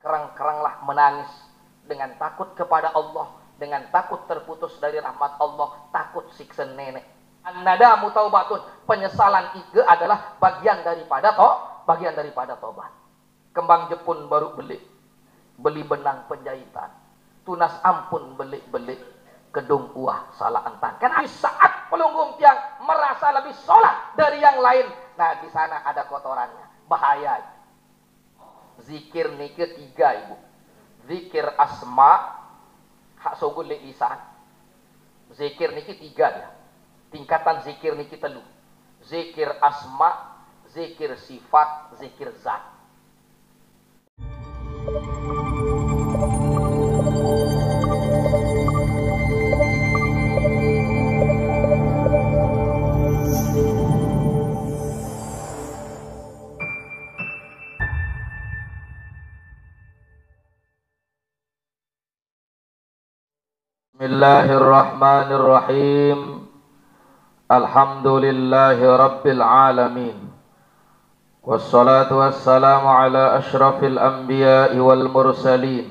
kerang-keranglah menangis dengan takut kepada Allah, dengan takut terputus dari rahmat Allah, takut siksa nenek. An-nadamu taubatun, penyesalan itu adalah bagian daripada tobat. Kembang Jepun baru beli benang penjahitan, tunas ampun beli kedung uah salah entan. Kan di saat pelunggung tiang merasa lebih sholat dari yang lain, nah di sana ada kotorannya, bahaya. Zikir niki 3 ibu, zikir asma hak sogul lisan. Zikir niki 3 ya, tingkatan zikir niki 3, zikir asma, zikir sifat, zikir zat. Bismillahirrahmanirrahim. Alhamdulillahi rabbil alamin. Wassalatu wassalamu ala ashrafil anbiya'i wal mursalin,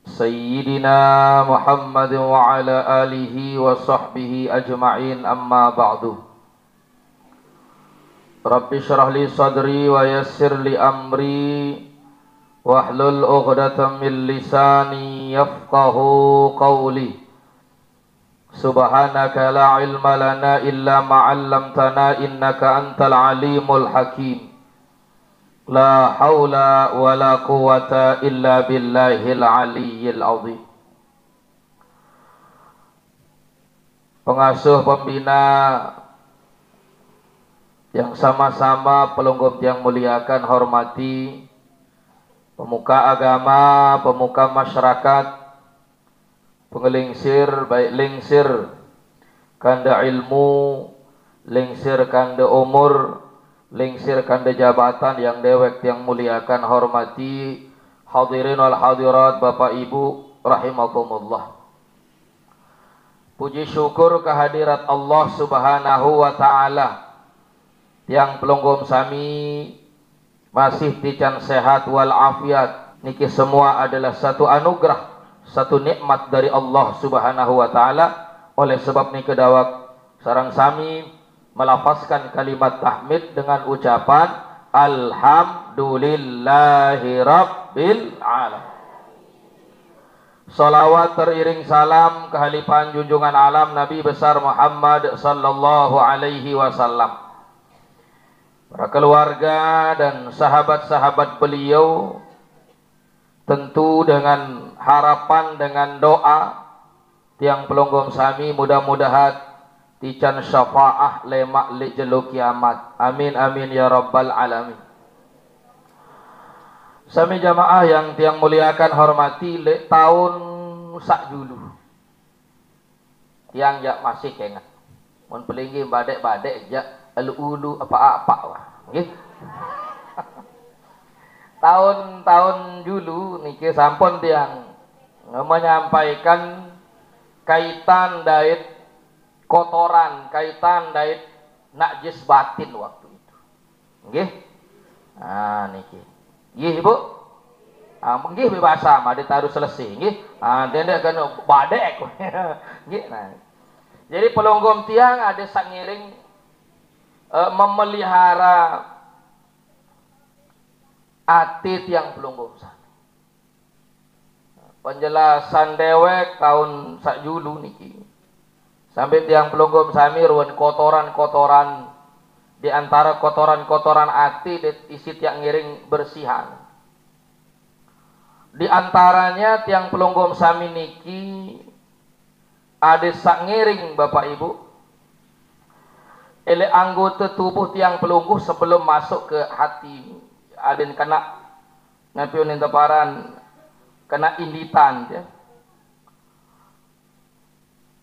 Sayyidina Muhammadin wa ala alihi wa sahbihi ajma'in, amma ba'du. Rabbi syrah li sadri wa yassir li amri wahlul 'uqdatam min lisani yafqahu qawli. Subhanaka la ilma lana illa ma 'allamtana innaka antal alimul hakim. La haula wa la quwwata illa billahil aliyyil azim. Pengasuh pembina yang sama-sama pelunggup yang muliakan, hormati, pemuka agama, pemuka masyarakat, pengelingsir, baik lingsir kanda ilmu, lingsir kanda umur, lingsir kanda jabatan yang dewek yang muliakan, hormati, hadirin wal hadirat, bapak ibu rahimakumullah. Puji syukur kehadirat Allah subhanahu wa ta'ala yang pelunggum sami masih tican sehat wal afiat. Niki semua adalah satu anugerah, satu nikmat dari Allah subhanahu wa ta'ala. Oleh sebab niki dawak sarang sami melafazkan kalimat tahmid dengan ucapan alhamdulillahi rabbil alamin. Salawat teriring salam kehalifahan junjungan alam Nabi besar Muhammad sallallahu alaihi wasallam, para keluarga dan sahabat-sahabat beliau, tentu dengan harapan, dengan doa tiang pelunggum sami mudah-mudahan tican syafaah lemak li jelu kiamat. Amin amin ya rabbal alamin. Sami jamaah yang tiang muliakan, hormati, le tahun sak dulu tiang jak masih kengat mun pelinggi badek-badek jak ulu apa-apa wah nggih. Tahun-tahun dulu niki sampun tiang menyampaikan kaitan dait kotoran, kaitan dait najis batin waktu itu nggih. Nah niki nggih ibu, nggih bahasa mah ditaruh selesai nggih. Dene kan badek nggih. Nah jadi pelunggum tiang ada sangiring memelihara ati tiang pelunggum sami. Penjelasan dewek tahun sakjulu niki sampai tiang pelunggum sami ruwen kotoran-kotoran, di antara kotoran-kotoran ati isi tiang ngiring bersihan. Di antaranya tiang pelunggum sami niki ada sak ngiring bapak ibu ele anggota tubuh tiang pelungguh sebelum masuk ke hati, ada kena ngapiun teparan, kena inditan ya.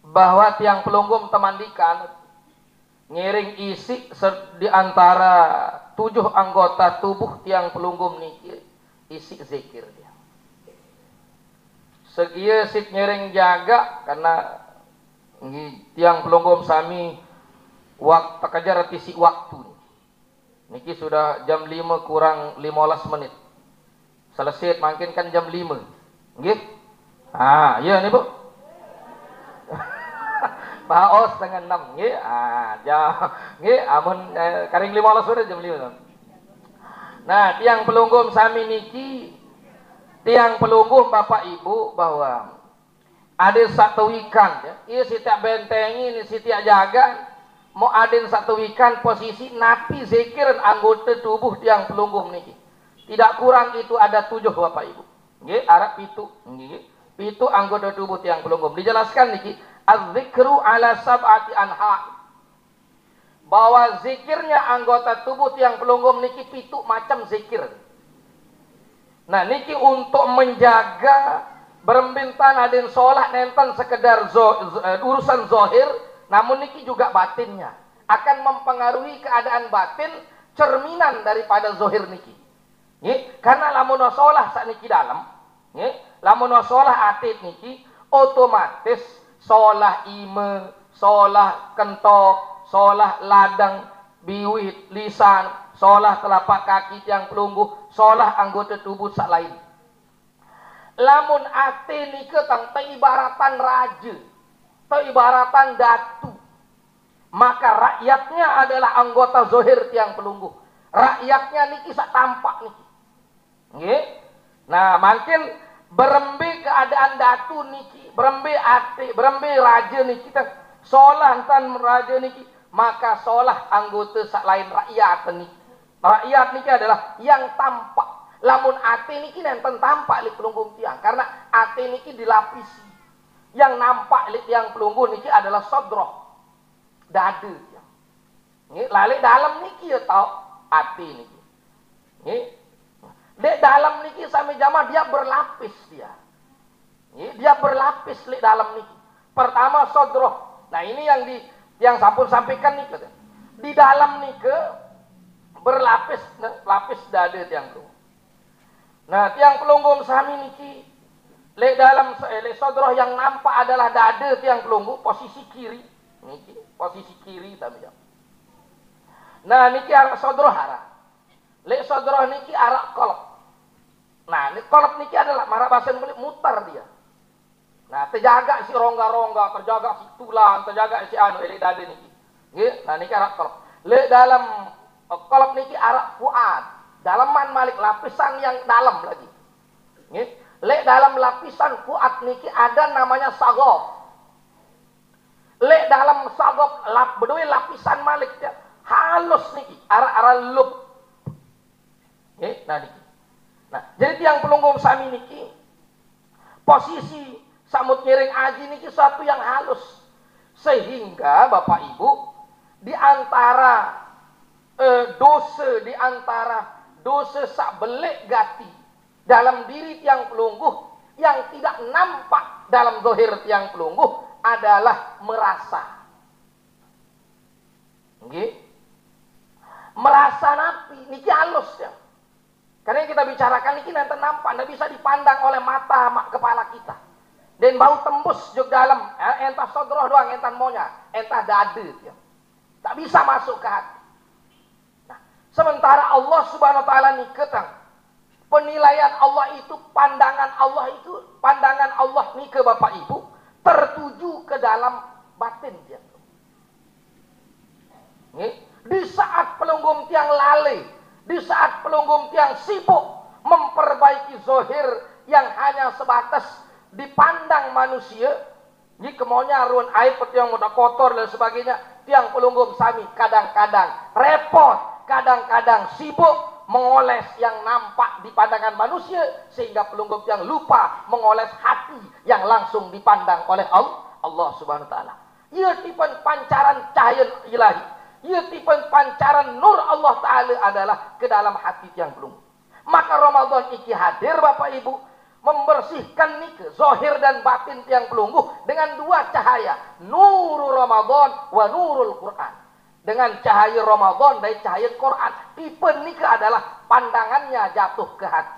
Bahwa tiang pelunggum temandikan ngiring isi di antara 7 anggota tubuh tiang pelunggum niki isi zikir dia. Segia sik ngiring jaga karena tiang pelunggum sami waktu kejar tisi waktu niki sudah jam 5 kurang 15 menit. Selesai makin kan jam 5. Nggih. Ah, ya nih Bu. Baos setengah 6 nggih. Ah, jam nggih amun karing 15 sore jam 5. Nah, tiang pelunggum sami niki, tiang pelunggum Bapak Ibu bahwa ada satu ikan ya. Iya setiap bentengi ini setiap jaga mau ada satu ikan posisi napi zikiran anggota tubuh tiang pelunggum niki. Tidak kurang itu ada 7 Bapak Ibu. Nggih, arab pitu. Nggih. Pitu anggota tubuh tiang pelunggum. Dijelaskan niki, az-zikru ala sab'ati anha. Bahwa zikirnya anggota tubuh tiang pelunggum niki pitu macam zikir. Nah niki untuk menjaga berembintan adin sholat nenten sekedar urusan zohir, namun niki juga batinnya akan mempengaruhi keadaan batin cerminan daripada zohir niki. Karena lamun sholat saat niki dalam, lamun sholat atit niki otomatis sholat ime, sholat kentok, sholah ladang, biwit, lisan, sholah telapak kaki tiang pelungguh, sholah anggota tubuh sak lain. Lamun ate nike tang ibaratan raja, ibaratan datu. Maka rakyatnya adalah anggota zohir tiang pelungguh. Rakyatnya niki sak tampak niki. Nggih. Nah, makin berembe keadaan datu niki, berembe ate, berembe raja niki tang sholah tan raja niki, maka sholah anggota sak lain rakyat niki. Rakyat niki adalah yang tampak. Lamun ate niki nenten tampak li pelunggung tiang, karena ate niki dilapisi. Yang nampak li tiang pelunggung niki adalah sodroh, dada tiang. Nggih, lali dalam niki ya tau ate niki. Nggih. Dek dalam niki sampai jamaah dia berlapis dia. Nggih, dia berlapis li dalam niki. Pertama sodroh. Nah ini yang sampun sampaikan nih, di dalam nih ke berlapis lapis dada tiang pelunggum. Nah tiang pelunggum sami niki le dalam le sodroh yang nampak adalah dada tiang pelunggum posisi kiri niki, posisi kiri tami jam. Nah niki arah sodroh arah le sodroh niki arah kolop. Nah kolop niki adalah marah bahasa mutar dia. Nah, terjaga si rongga-rongga, terjaga si tulang, terjaga si anu ele dada niki. Nggih, nah niki arah kolop. Le dalam kolop niki arah fuad. Dalaman malik lapisan yang dalam lagi. Nggih. Le dalam lapisan fuad niki ada namanya sagof. Le dalam sagof bedoi lapisan malik dia halus niki, arah lub. Nggih, nah niki. Nah, jadi tiang pelunggum sami niki posisi samut ngiring aji niki suatu yang halus, sehingga Bapak Ibu di antara dosa sak belek gati dalam diri tiang pelungguh yang tidak nampak dalam zahir tiang pelungguh adalah merasa. Nggih. Merasa napi niki halus ya. Karena yang kita bicarakan niki nanti nampak, tidak bisa dipandang oleh mata kepala kita. Dan bau tembus juga dalam, entah sodroh doang, entah monya, entah dada. Ya. Tak bisa masuk ke hati. Nah, sementara Allah Subhanahu Wa Taala nih ketang, penilaian Allah itu, pandangan Allah nih ke Bapak Ibu tertuju ke dalam batin dia. Nih, di saat pelunggum tiang lalai, di saat pelunggum tiang sibuk memperbaiki zohir yang hanya sebatas dipandang manusia, ini kemaunya ruan air seperti yang mudah kotor dan sebagainya, tiang pelunggum sami kadang-kadang repot, kadang-kadang sibuk mengoles yang nampak di pandangan manusia, sehingga pelunggum tiang lupa mengoles hati yang langsung dipandang oleh Allah Subhanahu Wa Taala. Ia tipen pancaran cahaya ilahi, ia tipen pancaran nur Allah Ta'ala adalah ke dalam hati tiang pelunggum. Maka Ramadan iki hadir Bapak Ibu, membersihkan nike zahir dan batin tiang pelungguh dengan dua cahaya, nurul Ramadan wa nurul Quran. Dengan cahaya Ramadan dan cahaya Quran, tipe nike adalah pandangannya jatuh ke hati.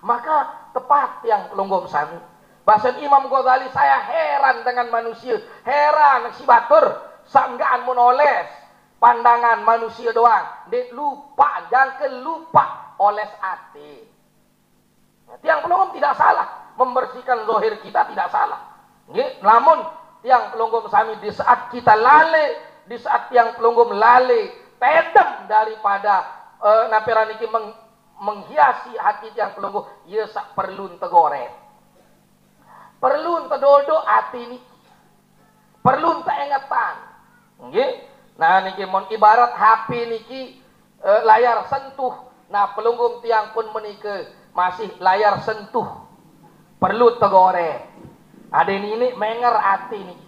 Maka tepat tiang pelungguh sami. Bahasa Imam Ghazali, saya heran dengan manusia, heran si batur sanggaan menulis pandangan manusia doang, dia lupa, jangan lupa oles hati. pelunggum tidak salah, membersihkan zahir kita tidak salah. Nggih, namun tiang pelunggum sami di saat kita lalai, di saat tiang pelunggum lalai tedem daripada napera niki menghiasi hati tiang pelunggum, ieu sak perlu tegoret. Perlu tedodo hati niki. Perlu teingetan. Nggih. Nah niki mon ibarat HP niki layar sentuh. Nah pelunggum tiang pun menike masih layar sentuh. Perlu tegoret. Ada ini menger hati nih.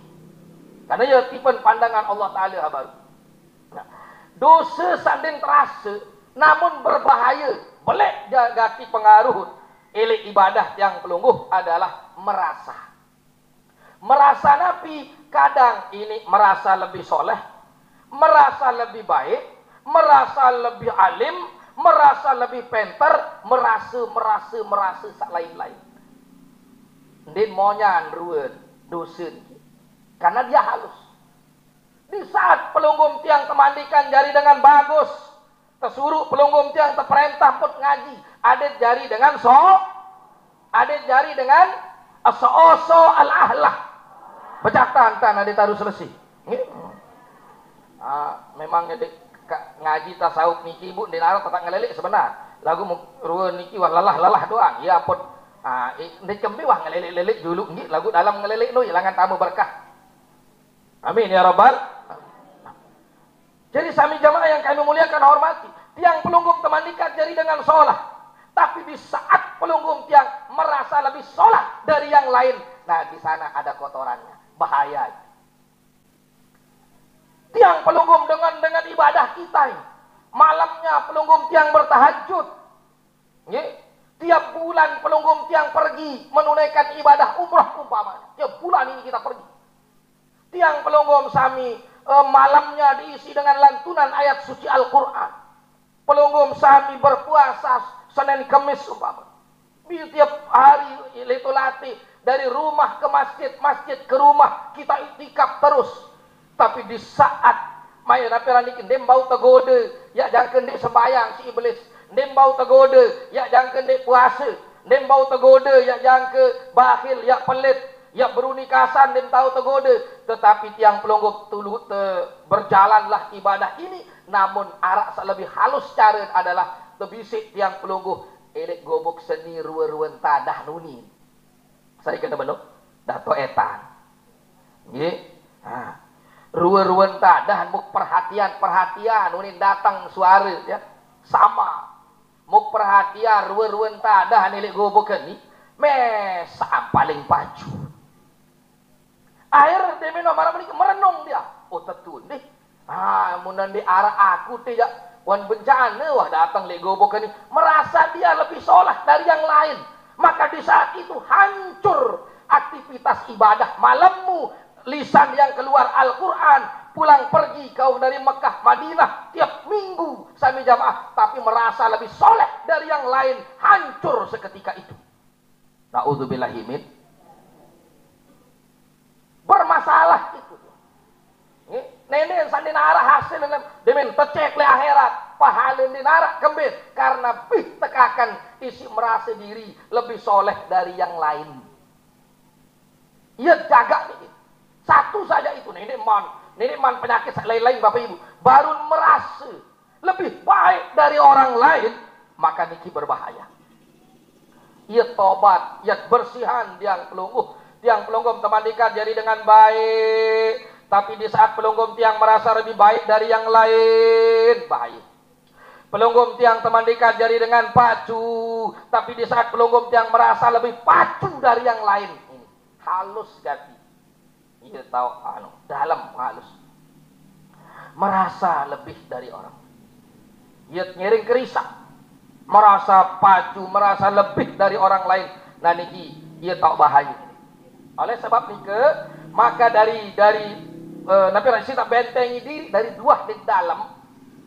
Karena ya tipe pandangan Allah Ta'ala habar. Nah, dosa sanding terasa, namun berbahaya. Boleh jagati pengaruh. Ilik ibadah yang pelungguh adalah merasa. Merasa Nabi kadang ini merasa lebih soleh, merasa lebih baik, merasa lebih alim, merasa lebih pintar, merasa sak lain-lain. Din monyan ruwen dosen karena dia halus. Di saat pelunggum tiang kemandikan jari dengan bagus, tersuruh pelunggum tiang terperintah pun ngaji, ada jari dengan ada jari dengan so al-ahlah. Bacaan tan ada taruh selesai. Memang ngaji tasawuf niki ibu di nara tetap ngelelik sebenar. Lagu ruwen niki wah lelah doang. Ya pun ini kembi wah ngelilik-lilik dulu nggih lagu dalam ngelilik lu ilangan tamu berkah. Amin ya rabbal. Jadi sami jamaah yang kami muliakan hormati, tiang pelunggum temandikan jari dengan sholat. Tapi di saat pelunggum tiang merasa lebih sholat dari yang lain, nah di sana ada kotorannya, bahaya. Tiang pelunggum dengan ibadah kita ini, malamnya pelunggum tiang bertahajud. Nggih. Tiap bulan pelunggum tiang pergi menunaikan ibadah umrah umpamanya. Tiap bulan ini kita pergi. Tiang pelunggum sami malamnya diisi dengan lantunan ayat suci Al-Quran. Pelunggum sami berpuasa Senin Kemis umpamanya. Tiap hari itu latih dari rumah ke masjid, masjid ke rumah, kita itikaf terus. Tapi di saat maya napiranikin dem bau tegode, ya jangan dek sembayang si iblis. Dem bau tegode, ya jangan ke puasa. Dem bau tegode, ya jangan ke bakhil, ya pelit, ya berunikasan, dem tahu tegode. Tetapi tiang pelunggum tulu berjalanlah ibadah ini. Namun arak lebih halus cara adalah tebisik tiang pelunggum. Elek gobok seni ruwen tadah nuni. Saya kena belum? Dato etan. Nggih. Ruwen tadah buk perhatian nuni datang suara ya. Sama. Muk perhatian ruwen tadah nilai gobokan ni mesa paling paju. Air demi nomor merenung dia. Oh tetun deh. Munan di arah aku tidak wan bencana wah datang le gobokan ni merasa dia lebih soleh dari yang lain. Maka di saat itu hancur aktivitas ibadah malammu, lisan yang keluar Al-Quran. Pulang pergi kau dari Mekah, Madinah tiap minggu sami jamaah, tapi merasa lebih soleh dari yang lain, hancur seketika itu. Na'udzubillahi min. Bermasalah itu. Nenek sandinara hasil demen tecek le akhirat, pahala dinara kembir karena tekakan isi merasa diri lebih soleh dari yang lain. Ia jaga nih. Satu saja itu nenek man penyakit lain-lain Bapak Ibu baru merasa lebih baik dari orang lain, maka niki berbahaya. Ia tobat, ia bersihan tiang pelunggum temandikan jadi dengan baik. Tapi di saat pelunggum tiang merasa lebih baik dari yang lain, bahaya. Pelunggum tiang temandikan jadi dengan pacu, tapi di saat pelunggum tiang merasa lebih pacu dari yang lain, ini halus gati. Ia tahu dalam halus. Merasa lebih dari orang. Ia ngiring kerisak. Merasa pacu, merasa lebih dari orang lain. Nah niki ia tahu bahaya. Oleh sebab nike, maka dari Nabi Rasul bentengi diri dari dua di dalam,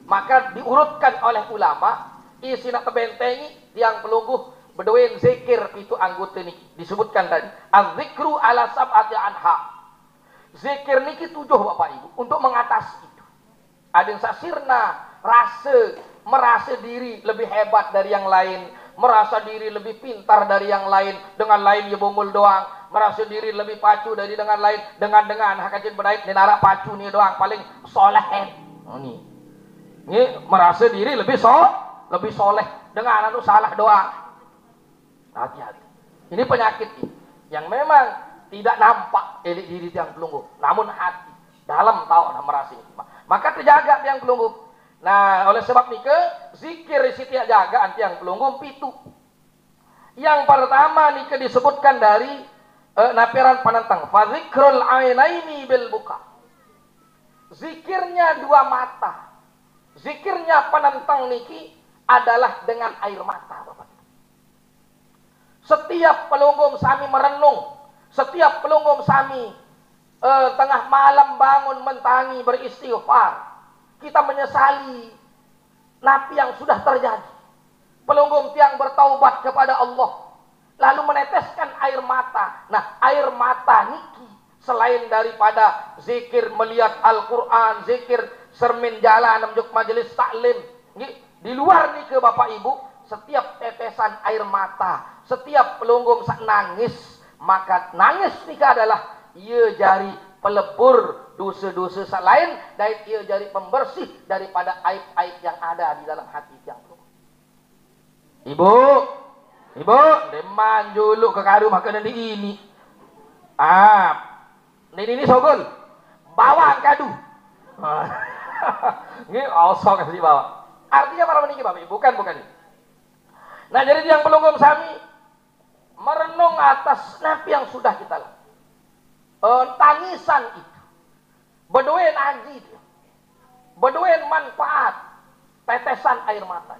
maka diurutkan oleh ulama isi nak bentengi yang pelungguh berdoain zikir itu anggota niki disebutkan tadi az-zikru ala sab'ati anha. Zikir niki 7 Bapak Ibu untuk mengatasi itu. Ada yang sasirna merasa diri lebih hebat dari yang lain, merasa diri lebih pintar dari yang lain, dengan lain ya bungul doang, merasa diri lebih pacu dari dengan lain, dengan hakajin bedait ni narak pacu ni doang paling soleh. Oh, ini merasa diri lebih soleh dengan anu salah doang. Hati-hati. Ini penyakit ini yang memang tidak nampak elik diri tiang pelunggu, namun hati dalam tahu merasa ini. Maka terjaga tiang pelunggu. Nah, oleh sebab ni ke zikir isi tiang jaga tiang pelunggu pitu. Yang pertama ni ke disebutkan dari napiran penentang fazikrul ainaini bil buka. Zikirnya dua mata. Zikirnya penentang niki adalah dengan air mata, Bapak. Setiap pelunggum sami merenung, setiap pelunggum sami tengah malam bangun mentangi beristighfar, kita menyesali napi yang sudah terjadi. Pelunggum tiang bertaubat kepada Allah, lalu meneteskan air mata. Nah, air mata niki selain daripada zikir melihat Al-Quran, zikir sermin jalan menuju majelis taklim, di luar niki Bapak Ibu, setiap tetesan air mata, setiap pelunggum nangis, maka nangis niki adalah ia jari pelebur dosa-dosa selain dan ia jadi pembersih daripada aib-aib yang ada di dalam hati yang pelunggum. Ibu, deman dulu ke kadu makan ini. Ini sogol, bawa kadu. Ini osok kasih bawa. Artinya para meniki Bapak, bukan ini. Nah, jadi yang pelunggum sami merenung atas napi yang sudah kita lakukan. Tangisan itu bedoen aji, bedoen manfaat tetesan air mata.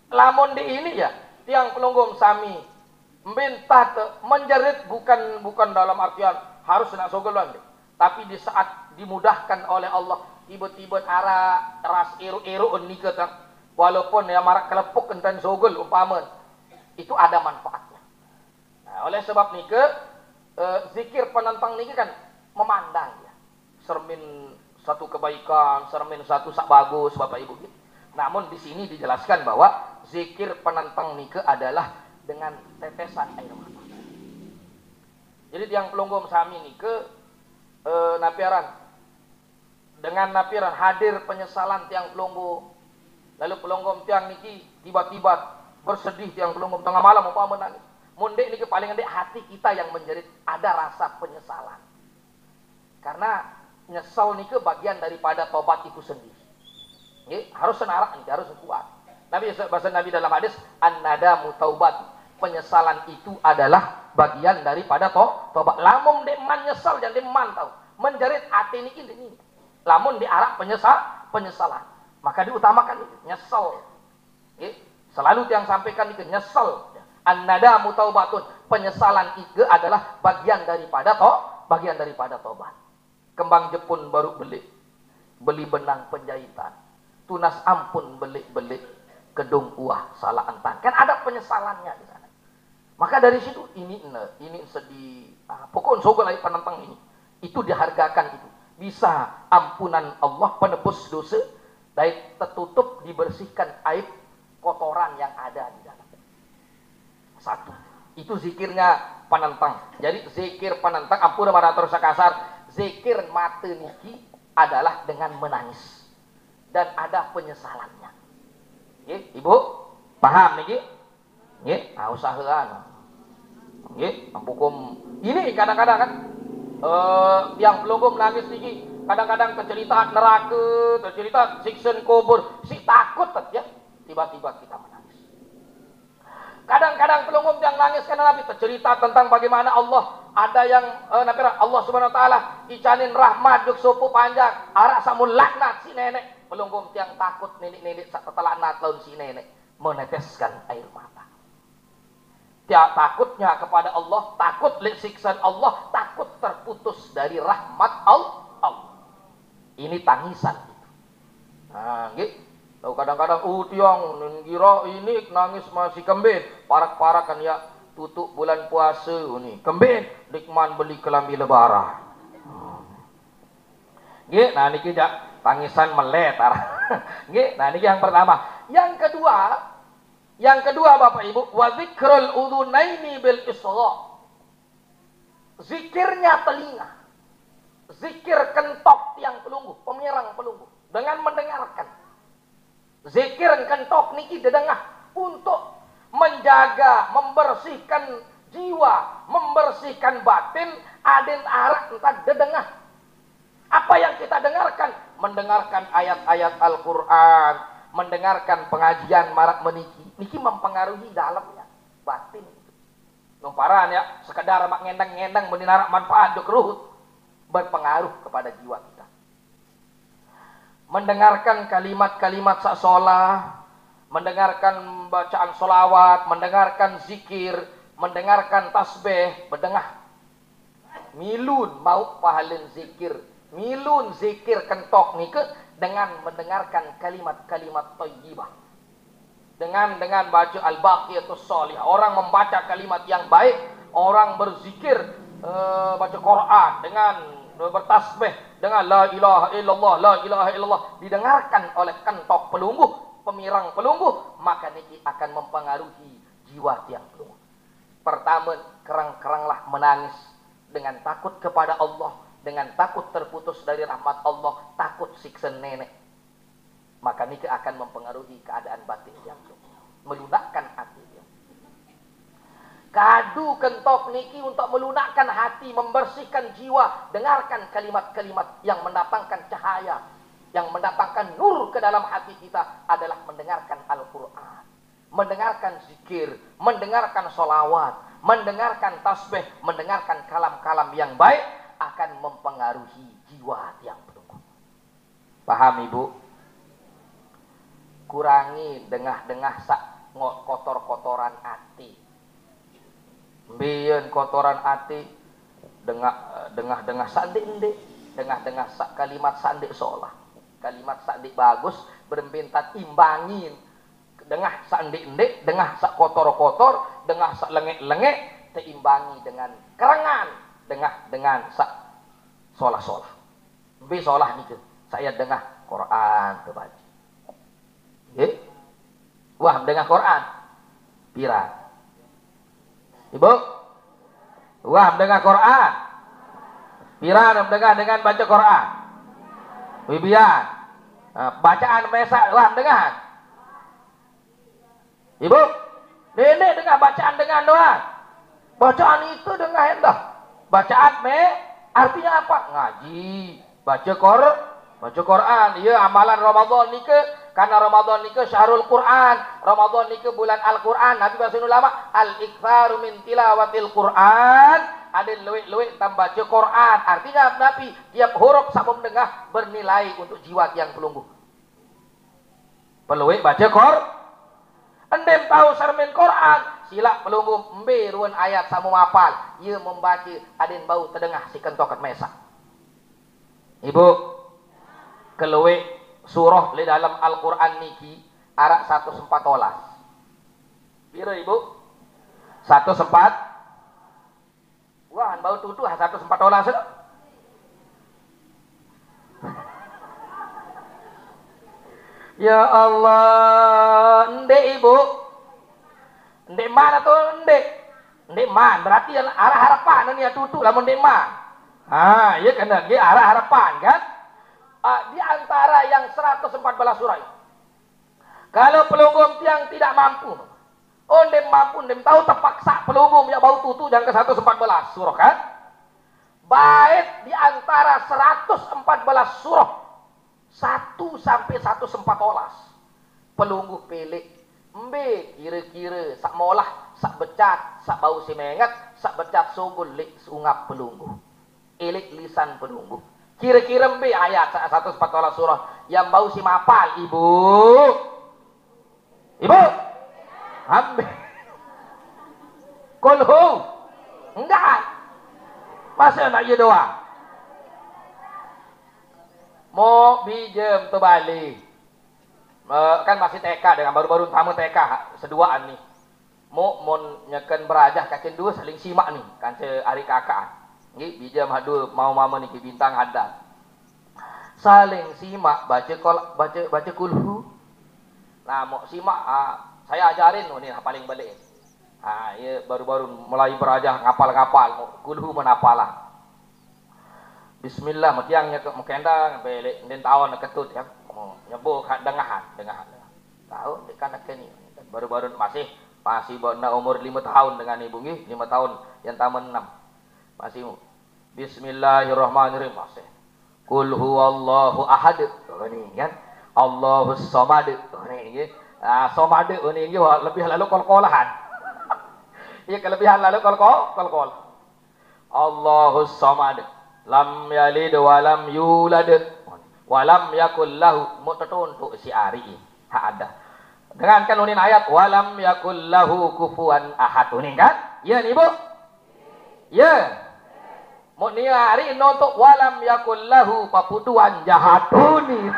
Lamun di ini ya tiang pelunggum sami minta menjerit bukan dalam artian harus nak sogolan, tapi di saat dimudahkan oleh Allah tiba-tiba arah ras iru-iru ni kata walaupun ya marak kelepuk enten sogol umpama itu ada manfaatnya. Nah, oleh sebab ni zikir penentang ni kan memandang ya. Sermin satu kebaikan, sermin satu sak bagus Bapak Ibu. Namun di sini dijelaskan bahwa zikir penentang nike adalah dengan tetesan air mata. Jadi tiang pelunggum sami nike napiaran dengan napiaran hadir penyesalan tiang pelunggum. Lalu pelunggum tiang niki tiba-tiba bersedih tiang pelunggum tengah malam umpama menangis. Mundek niki paling ndek hati kita yang menjerit, ada rasa penyesalan. Karena nyesal niki bagian daripada tobat itu sendiri. Harus senarak nih, harus kuat. Bahasa Nabi dalam hadis, an-nadamu taubat. Penyesalan itu adalah bagian daripada tobat. Lamun deman nyesal dan deman tahu. Menjerit hati ini. Lamun diarak penyesalan. Maka diutamakan itu, nyesal. Selalu yang sampaikan itu nyesal. An-nadamu taubatun. Penyesalan itu adalah bagian daripada tobat. Kembang Jepun baru beli benang penjahitan. Tunas ampun belik-belik, kedung uah salah entan. Kan ada penyesalannya di sana. Maka dari situ ini sedih. Pokoknya sogol lagi penentang ini. Itu dihargakan itu. Bisa ampunan Allah penebus dosa dan tertutup dibersihkan aib kotoran yang ada di dalam. Satu. Itu zikirnya penentang. Jadi zikir penentang ampun marator sakasar. Zikir mata niki adalah dengan menangis. Dan ada penyesalannya. Ibu paham niki? Usahaan. Hukum ini kadang-kadang kan yang pelunggum nangis niki kadang-kadang tercerita neraka, tercerita siksa kubur, si takut ya. Tiba-tiba kita menangis. Kadang-kadang pelunggum yang nangis karena Nabi tercerita tentang bagaimana Allah ada yang Allah Subhanahu wa taala icanin rahmat juk supu panjang, arak samun laknat si nenek. Pelunggum tiang takut nenek-nenek setelah natlaun si nenek meneteskan air mata. Tiap takutnya kepada Allah, takut siksa Allah, takut terputus dari rahmat Allah. Ini tangisan itu. Nah, gitu. Kadang-kadang tiang ngira ini nangis masih kembin, parak-parak kan ya tutup bulan puasa ni. Kembin dikman beli kelambi lebaran. Nah niki tangisan melet. Nah ini yang pertama. Yang kedua, Yang kedua Bapak Ibu, wa dzikrul udhunaini bil isra. Zikirnya telinga. Zikir kentok tiang pelunggu, pemirang pelunggu dengan mendengarkan. Zikir kentok niki dedengah untuk menjaga, membersihkan jiwa, membersihkan batin, aden arak entah dedengah. Apa yang kita dengarkan? Mendengarkan ayat-ayat Al-Quran, mendengarkan pengajian marak meniki. Niki mempengaruhi dalamnya, batin. Numparan ya, sekedar mak ngendang-ngendang meninarak manfaat dok ruhut, berpengaruh kepada jiwa kita. Mendengarkan kalimat-kalimat saksolah, mendengarkan bacaan solawat, mendengarkan zikir, mendengarkan tasbih, berdengah. Milun mau pahalin zikir, milun zikir kentok nike dengan mendengarkan kalimat-kalimat thayyibah. Dengan baca al-baqiyatus shalihah, orang membaca kalimat yang baik, orang berzikir, baca Quran dengan bertasbih, dengan la ilaha illallah, la ilaha illallah, didengarkan oleh kentok pelungguh, pemirang pelungguh, maka niki akan mempengaruhi jiwa tiang pelungguh. Pertama, kerang-keranglah menangis dengan takut kepada Allah, dengan takut terputus dari rahmat Allah, takut siksa nenek. Maka niki akan mempengaruhi keadaan batin yang melunakkan hati dia. Kadu kentok niki untuk melunakkan hati, membersihkan jiwa. Dengarkan kalimat-kalimat yang mendatangkan cahaya, yang mendatangkan nur ke dalam hati kita adalah mendengarkan Al-Quran, mendengarkan zikir, mendengarkan sholawat, mendengarkan tasbih, mendengarkan kalam-kalam yang baik akan mempengaruhi jiwa yang pelungguh. Paham Ibu? Kurangi dengah-dengah sak kotor-kotoran hati. Biyen kotoran hati dengah-dengah sak ndek, dengah-dengah sak kalimat sak ndek sholah. Kalimat sak ndek bagus berbentat imbangin. Dengah sak ndek, dengah sak kotor-kotor, dengah sak lengek-lengek teimbangi dengan kerengan, dengah dengan sak sholah-sholah. Bi sholah nih saya dengah Quran terbaca. Wah, dengar Quran. Pira. Ibu? Wah, dengar Quran. Pira mendengar dengan baca Quran. Wibian. Bacaan mesak wah dengar. Ibu? Nenek dengar bacaan dengan doa. Bacaan itu dengar hendak. Bacaan artinya apa? Ngaji, baca Quran. Iya, amalan Ramadan ni ke karena Ramadan ni ke syahrul Quran, Ramadan ni ke bulan Al-Quran. Nabi bahasa ulama al-iktharu min tilawatil Quran, ada luwek tambah baca Quran. Artinya Nabi tiap huruf sama mendengar bernilai untuk jiwa yang pelungguh. Peluwek baca Quran. Endem tahu sermen Quran, sila pelungguh embe ruan ayat sama mapal. Ia membaca aden bau terdengar si kentokat mesak. Ibu, keluwek surah di dalam Al-Quran niki arak 114. Pira Ibu? 114. Wah, bau tutu 114 sudah. Ya Allah, ndek Ibu. Ndek mana tuh ndek? Ndek man berarti arah harapan ini ya tutu lamun ndek man. Ah, iya kena dia arah harapan kan? Di antara yang 114 surah itu. Kalau pelunggum tiang tidak mampu, ndem mampu, ndem tahu terpaksa pelunggum yang bau tutu yang ke 114 surah kan? Baik di antara 114 surah 1 sampai 114 pelungguh pelik embe kira-kira sak molah, sak becat, sak bau semengat, sak becat sugul lik sungap pelungguh. Elik lisan pelungguh. Kira-kira mbe ayat 114 surah yang bau si mapal Ibu. Ibu. Ambe. Kulhu. Enggak. Masa nak ya doa. Mau bijem tu balik. Kan masih TK dengan baru-baru tamu TK seduaan nih. Mau nyeken berajah kakin dua saling simak nih kan hari kakak. Nggih bijam hadu mau mama niki bintang ada. Saling simak baca kulhu. Nah mau simak Saya ajarin ini paling balik. Ya baru-baru mulai beraja ngapal-ngapal, kulhu menapalah. Bismillah metiangnya ke mekendang balik den tahun ketut ya. Nyebu dengahan. Tahu dekan kene. Baru-baru masih bona umur 5 tahun dengan ibu nggih, 5 tahun yang taman 6. Masih Bismillahirrahmanirrahim masih. Qul huwallahu ahad. Ini kan. Allahus samad. Ini nggih. Samad ini nggih lebih lalu kol-kolahan. Iya kelebihan lalu kol-kol. Allahus samad. Lam yalid wa lam yulad wa lam yakul lahu mutatun tu si ari ada dengan kan unin ayat wa lam yakul lahu kufuwan ahad unin kan ya nih Bu ya mau ni hari nontok wa lam yakul lahu papuduan jahatuni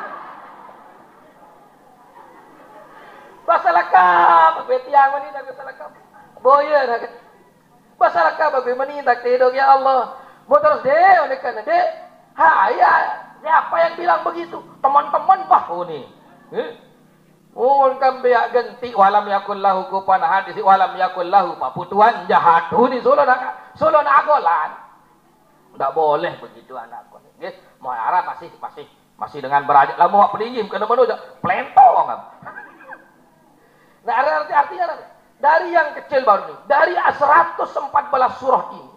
basalakam betiang mani tak basalakam boya nak basalakam bagaimana tak tidur ya Allah. Terus deh, oleh karena deh, ya, siapa yang bilang begitu? Teman-teman bah, ni. Kan biak ganti walam yakul lahu kufuwan ahad, walam yakul lahu paputuan jahat. Ni solo nak agolan. Tak boleh begitu anakku. Nggih, mau arah masih dengan berajak. Lah mau pelingim kena menuju plentong. Nah, artinya dari yang kecil baru ni, dari 114 surah ini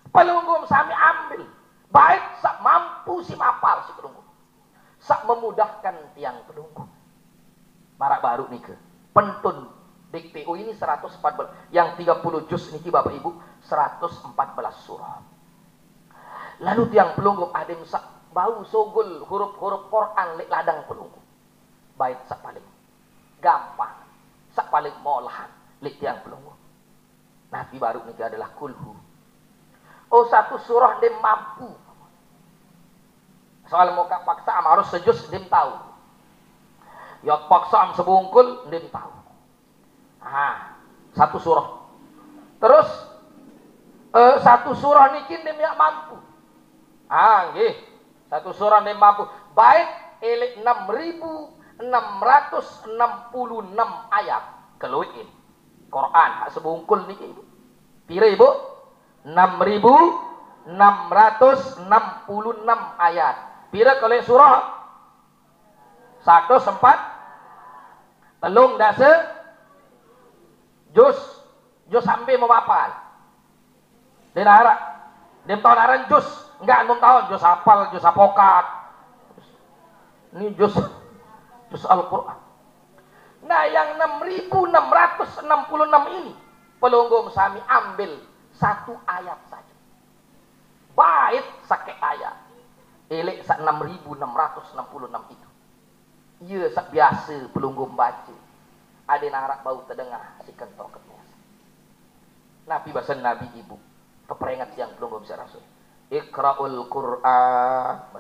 pelunggum sami ambil baik sak mampu si mapal si pelunggum sak memudahkan tiang pelunggum marak baru nih ke pentun dikti ini 114 yang 30 juz niki Bapak Ibu 114 surah lalu tiang pelunggum adem sak bau sogul huruf-huruf Quran lek ladang pelunggum baik sak paling gampang sak paling molahan lek tiang pelunggum nabi baru niki adalah kulhu. Oh satu surah dia mampu. Soal mau paksa harus sejus dia tahu. Ya paksa sebungkul dia tahu. Satu surah. Terus satu surah niki dia mampu. Nggih. Satu surah dia mampu. Baik elek 6.666 ayat keluin. Quran sebungkul niki. Pira Ibu? 6.666 ayat. Pira kalau surah? 1 sempat telung dase jus sampai memapal. Dia harap dia tahu naran jus enggak belum tahu jus hafal jus apokat. Ini jus Al-Qur'an. Nah, yang 6.666 ini pelunggum sami ambil satu ayat saja. Bait sakit ayat. Elek sak 6.666 itu. Ia sak biasa pelunggum baca. Ada narak bau terdengar si kentok ketbiasa. Nabi bahasa Nabi ibu. Keperingat siang pelunggum si Rasul. Iqra'ul Qur'an.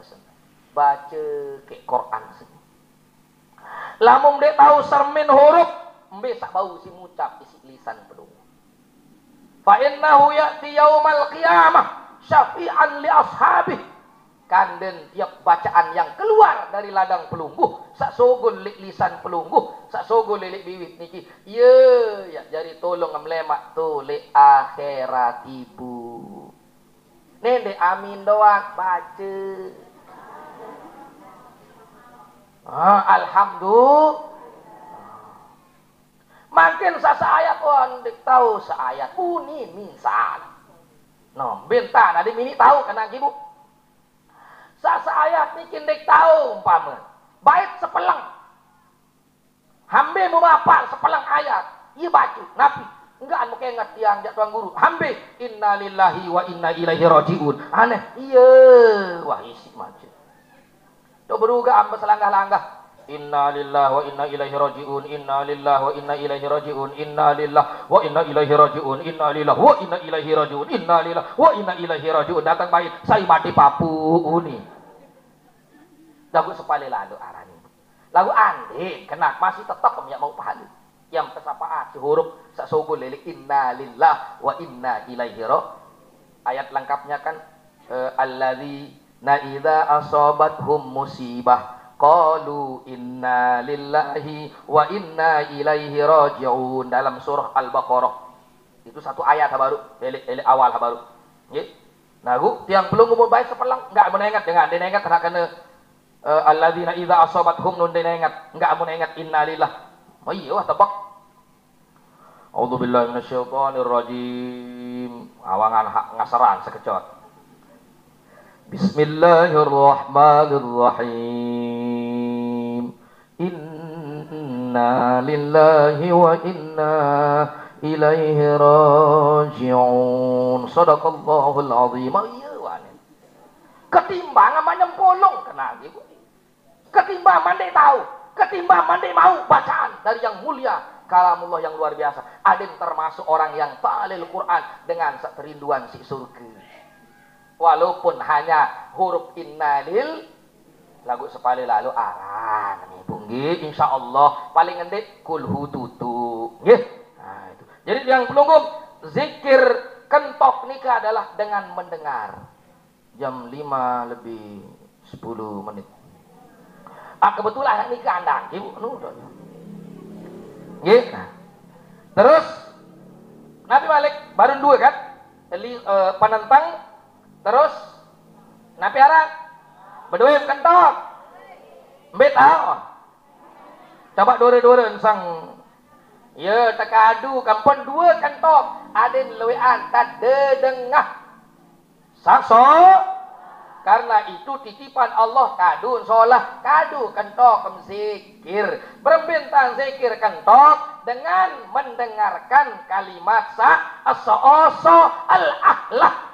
Baca ke Quran sini. Lamun dia tahu sermin huruf. Mbe sak bau si ngucap isi lisan pelunggum. Fa innahu ya'ti yaumal qiyamah syafi'an li ashabih. Kanden tiap bacaan yang keluar dari ladang pelungguh sak sogol lisan pelungguh sak sogol lilik biwit niki ya jadi tolong melemak tu li akhirat ibu. Nende amin doang baca. Alhamdulillah. Makin ayat on dik tahu seayat uni misal. No, bentar ada mini tahu kena ibu. Ayat ni dik tahu umpama. Baik sepelang. Hambe mau apa sepelang ayat. Ia baca nabi. Enggak anu kengat tiang jak tuan guru. Hambe innalillahi wa inna ilaihi rajiun. Aneh. Iya, wah isi macam. Do beruga amba selangkah-langkah. Inna lillahi wa inna ilaihi raji'un. Inna lillahi wa inna ilaihi raji'un. Inna lillahi wa inna ilaihi raji'un. Inna lillahi wa inna ilaihi raji'un. Inna lillahi wa inna ilaihi raji'un. Datang baik saya mati papu uni. Lagu sepale lalu arani. Lagu ande kena masih tetap punya mau pahala. Yang kesapaat si huruf sasogol lele inna lillahi wa inna ilaihi raji'un. Ayat lengkapnya kan allazi na idza asabathum musibah Qalu inna lillahi wa inna ilaihi raji'un dalam surah Al-Baqarah. Itu satu ayat baru, elik awal baru. Nggih. Nah, tiang belum umur baik sepelang enggak menengat dengan denengat nak kena alladzina idza asabathum nun denengat enggak menengat innalillah. Oh iya wah tebak. A'udzubillahi minasyaitonir rajim. Awangan hak ngasaran sekecot. Bismillahirrahmanirrahim. Inna lillahi wa inna ilaihi raji'un. Sadaqallahul azim. Iya wane. Ketimbang menyempolong kena gitu. Ketimbang mandai tahu, ketimbang mandai mau bacaan dari yang mulia, kalamullah yang luar biasa. Ada yang termasuk orang yang ta'alil Quran dengan kerinduan si surga. Walaupun hanya huruf innalil lagu sepali lalu aran nih bunggi insyaallah paling ngendek kul hututu nggih. Nah itu. Jadi yang pelunggup zikir kentok nikah adalah dengan mendengar. Jam 5 lebih 10 menit. Kebetulan nikah andang ibu nggih. Nah. Terus Nabi balik baru dua kan? Penentang terus Nabi arah berdua kentok mbet tahu coba dua sang ya tekadu kampun dua kentok aden lewean tak dengah sakso karena itu titipan Allah kadu sholah kadu kentok zikir berbintang zikir kentok dengan mendengarkan kalimat as-so al-ahlah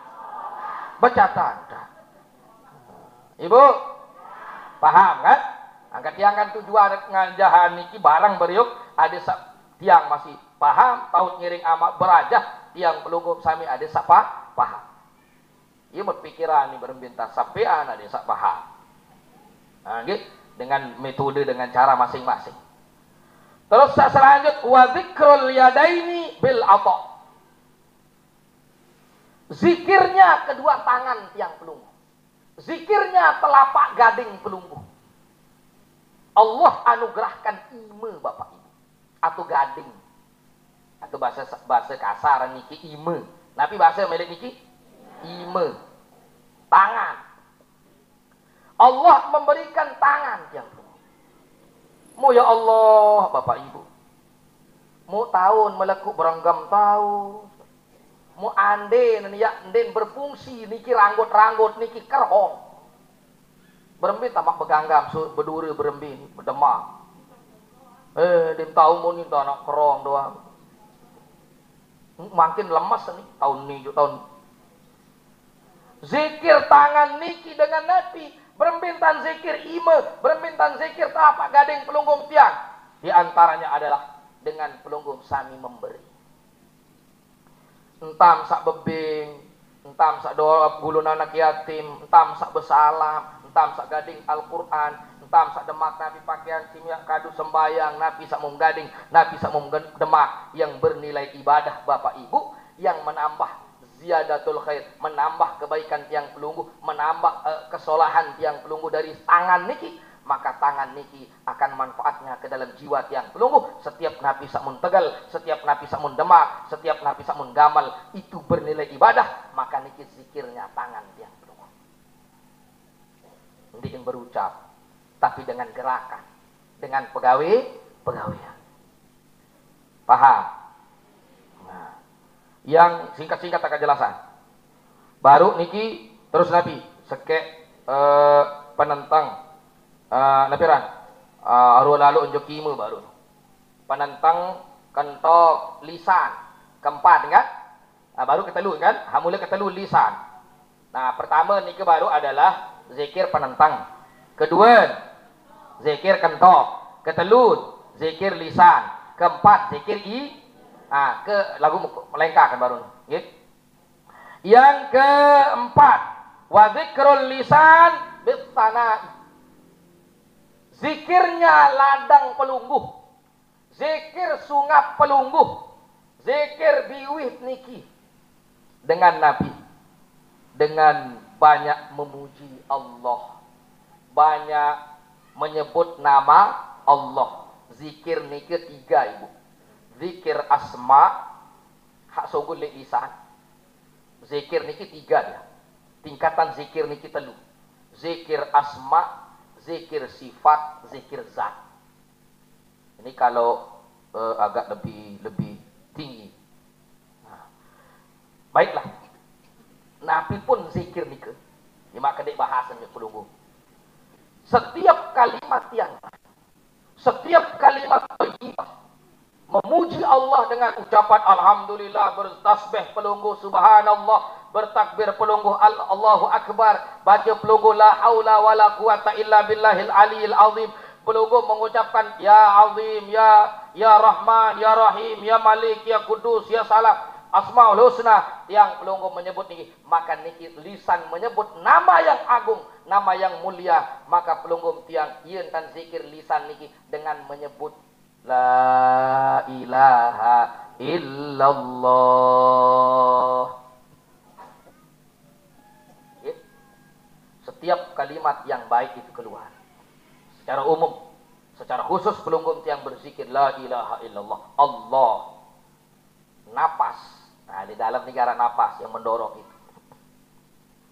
baca tanda. Ibu paham kan? Angkat tiang kan tujuan nganjahan niki barang beriuk ada tiang masih paham tahu ngiring amat berajah tiang pelunggup sami ada sapa paham. Ia berpikiran ni berbintang sampean ada sak paham. Nah, gitu dengan metode dengan cara masing-masing. Terus selanjut wa dzikrul yadaini bil ata. Zikirnya kedua tangan tiang pelunggu. Zikirnya telapak gading pelunggu. Allah anugerahkan ime Bapak Ibu. Atau gading. Atau bahasa kasar niki ime. Tapi bahasa milik niki ime. Tangan. Allah memberikan tangan tiang pelunggu. Mu ya Allah Bapak Ibu. Mu tahun melekuk beranggam tahu. Mu anden berfungsi niki ranggut niki kerhong berembin tamak beganggam berduri berembin berdemak dim tahu mu ni nak kerong doang makin lemas nih tahun ni tahun zikir tangan niki dengan Nabi berembintan zikir ime berembintan zikir tapak gading pelunggung tiang di antaranya adalah dengan pelunggung sami memberi entam sak bebing, entam sak doa gulun anak yatim, entam sak besalam, entam sak gading Al-Quran, entam sak demak Nabi pakaian kimia kadu sembayang, Nabi sak menggading, Nabi sak demak yang bernilai ibadah Bapak Ibu, yang menambah ziyadatul khair, menambah kebaikan tiang pelunggu, menambah kesolahan tiang pelunggu dari tangan niki, maka tangan niki akan manfaatnya ke dalam jiwa tiang pelunggu. Setiap Nabi sakmun tegal, setiap Nabi sakmun demak, setiap Nabi sakmun gamal, itu bernilai ibadah, maka niki zikirnya tangan tiang pelunggu. Ini berucap, tapi dengan gerakan, dengan pegawaian. Paham? Nah, yang singkat-singkat akan jelasan. Baru niki terus Nabi sekek penentang napiran arwah lalu unjuk kima baru penentang kentok lisan keempat kan baru ketelu kan hamula ketelu lisan. Nah pertama ni baru adalah zikir penentang, kedua zikir kentok, ketelu zikir lisan, keempat zikir ke lagu melengkahkan baru gitu. Yang keempat wa zikrul lisan bitana'i. Zikirnya ladang pelungguh, zikir sungap pelungguh, zikir biwih niki dengan Nabi, dengan banyak memuji Allah, banyak menyebut nama Allah. Zikir niki 3 Ibu. Zikir asma hak sogol lisan. Zikir niki 3 dia. Tingkatan zikir niki 3. Zikir asma, zikir sifat, zikir zat. Ini kalau agak lebih tinggi. Nah, baiklah. Nabi pun zikir niki. Ini maka dek bahasanya pelunggu. Setiap kalimat memuji Allah dengan ucapan alhamdulillah, bertasbih pelunggu subhanallah, bertakbir pelunggu Allahu akbar, baca pelunggu la haula wala quwata illa billahil aliyil azim, pelunggu mengucapkan ya azim, ya rahman, ya rahim, ya malik, ya kudus, ya salam, asmaul husna yang pelunggu menyebut niki. Maka niki lisan menyebut nama yang agung, nama yang mulia. Maka pelunggu tiang yen tan zikir lisan niki dengan menyebut la ilaha illallah. Setiap kalimat yang baik itu keluar. Secara umum, secara khusus pelunggu tiang berzikir la ilaha illallah. Allah. Napas. Nah, di dalam negara napas yang mendorong itu.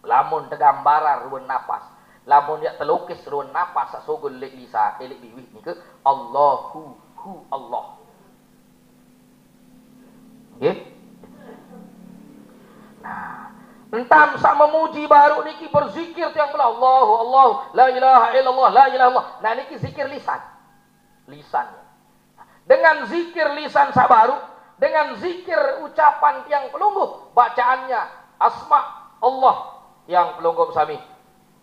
Lamun tergambaran ruang napas. Lamun dia terlukis ruang napas sasogol lek lisa elek biwih ni ke Allahu hu Allah. Nggih. Nah, entam sak memuji baru niki berzikir tiang bela Allah la ilaha illallah la ilaha illallah. Nah niki zikir lisan. Lisannya. Dengan zikir lisan sak baru, dengan zikir ucapan yang pelungguh, bacaannya asma Allah yang pelungguh sami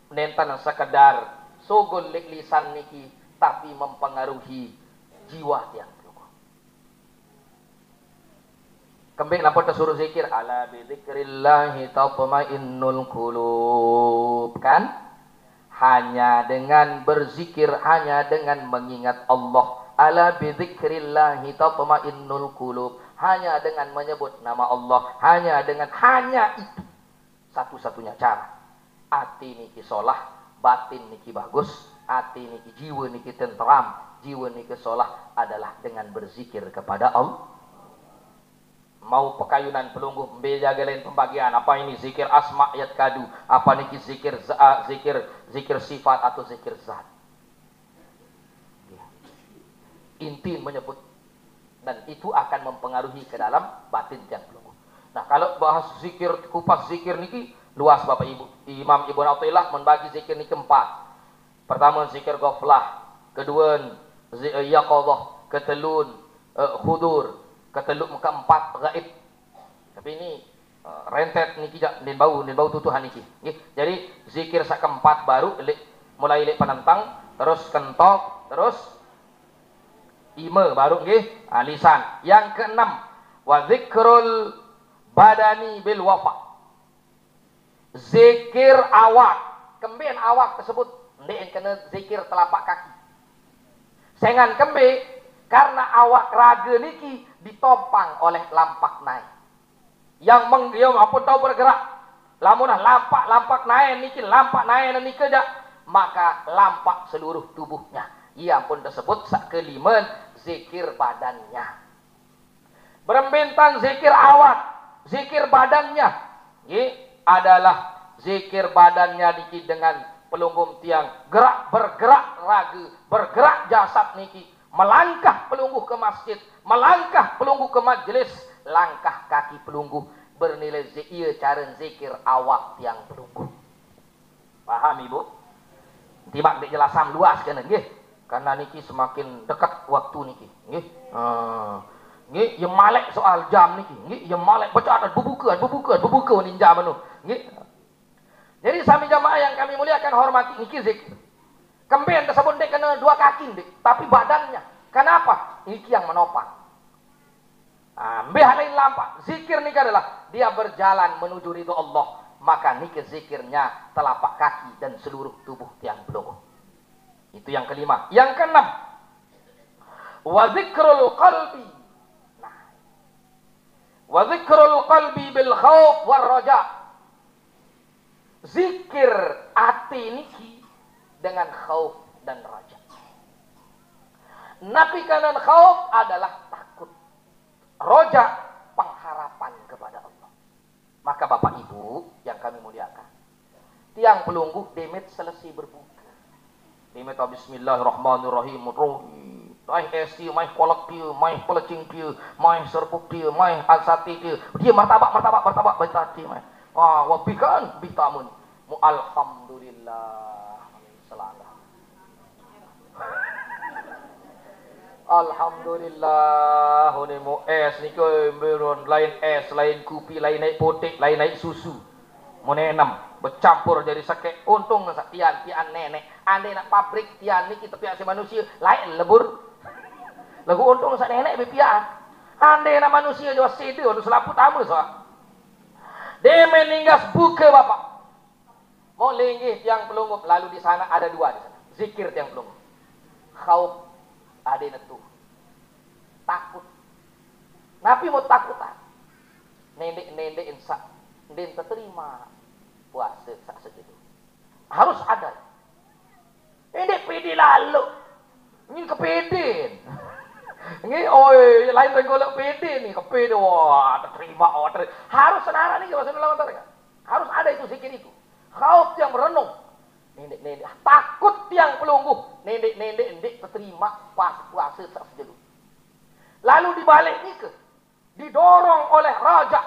nentan sekedar sogol lek lisan niki tapi mempengaruhi jiwa yang pelungguh. Kembali nampak tersuruh zikir ala bi dzikrillahi tatmainnul qulub, kan? Hanya dengan berzikir, hanya dengan mengingat Allah. Ala bi dzikrillahi tatmainnul qulub. Hanya dengan menyebut nama Allah, hanya itu satu-satunya cara. Ati niki solah, batin niki bagus, ati niki jiwa niki tentram, jiwa niki solah adalah dengan berzikir kepada Allah. Mau pekayunan pelungguh beda lain pembagian, apa ini zikir asma ayat kadu, apa niki zikir sifat atau zikir zat. Inti menyebut, dan itu akan mempengaruhi ke dalam batin yang pelungguh. Nah, kalau bahas zikir, kupas zikir niki luas Bapak Ibu. Imam Ibnu Athaillah membagi zikir niki 4. Pertama zikir ghaflah, kedua yaqadhah, ketelun khudur, keempat gaib. Tapi ini rentet niki jak nin bau tutuhan niki. Nggih. Jadi zikir sak keempat baru mulai penentang, terus kentok, terus baru nggih lisan. Yang keenam wa zikrul badani bil wafa. Zikir awak. Kembien awak tersebut ndek kena zikir telapak kaki. Sengan kembe karena awak raga niki ditopang oleh lampak naik. Yang dia apa tahu bergerak. Lamunah lampak naik niki lampak naik niki dak, maka lampak seluruh tubuhnya. Ia pun tersebut sak keliman zikir badannya. Berembentan zikir awak, zikir badannya. Adalah zikir badannya niki dengan pelungguh tiang bergerak raga, bergerak jasad niki, melangkah pelungguh ke masjid, melangkah pelungguh ke majlis, langkah kaki pelungguh bernilai zikir cara zikir awak tiang pelungguh. Paham Ibu? Tiba dijelasan luas kan nggih? Karena niki semakin dekat waktu niki, nggih. Nggih, yang malek soal jam niki, nggih, yang malek baca bubuka ni jam anu, nggih. Jadi sami jamaah yang kami muliakan hormati niki zikir. Kemben tersebut dek kena 2 kaki dek, tapi badannya. Kenapa? Niki yang menopang. Mbeh lain lampak. Zikir niki adalah dia berjalan menuju ridho Allah. Maka niki zikirnya telapak kaki dan seluruh tubuh yang pelungguh. Itu yang kelima. Yang keenam, wa dzikrul qalbi. Nah, wa dzikrul qalbi bil khauf war raja. Zikir ati niki dengan khauf, dan raja. Napi kanan khauf adalah takut. Roja pengharapan kepada Allah. Maka Bapak Ibu yang kami muliakan, tiang pelungguh demet selesai berbuka. Demet bismillahirrahmanirrahim. Mai esti, mai kolak dia, mai pelecing dia, mai serpuk dia, mai alsati dia. Dia martabak bertati mai. Wabikan bitamun. Mu alhamdulillah. Selamat. Alhamdulillah, ini mau es ni ke beron lain es, lain kopi, lain naik potek, lain naik susu. Mau nenam, bercampur jadi sakit. Untung tian nenek. Andai nak pabrik tian ni kita pihak si manusia, lain lebur. Lagu untung sak nenek bepian. Andai nak manusia jauh sedih untuk selaput tamu soal. Dia meninggas buka bapak. Mau linggih tiang pelunggup, lalu di sana ada dua di sana. Zikir tiang pelunggup. Khauf ada netu takut. Nabi mau takutan. Nenek insa den terima puasa sak segitu. Harus ada. Nenek pede lalu. Ini kepeden. Ini oi lain tenggolok pede nih kepede wah terima harus senara nih bahasa lawan mereka. Harus ada itu zikir itu. Khauf yang merenung. Nenek takut tiang pelungguh. Nenek terima puasa sak sejelu. Lalu dibalik ni ke didorong oleh raja,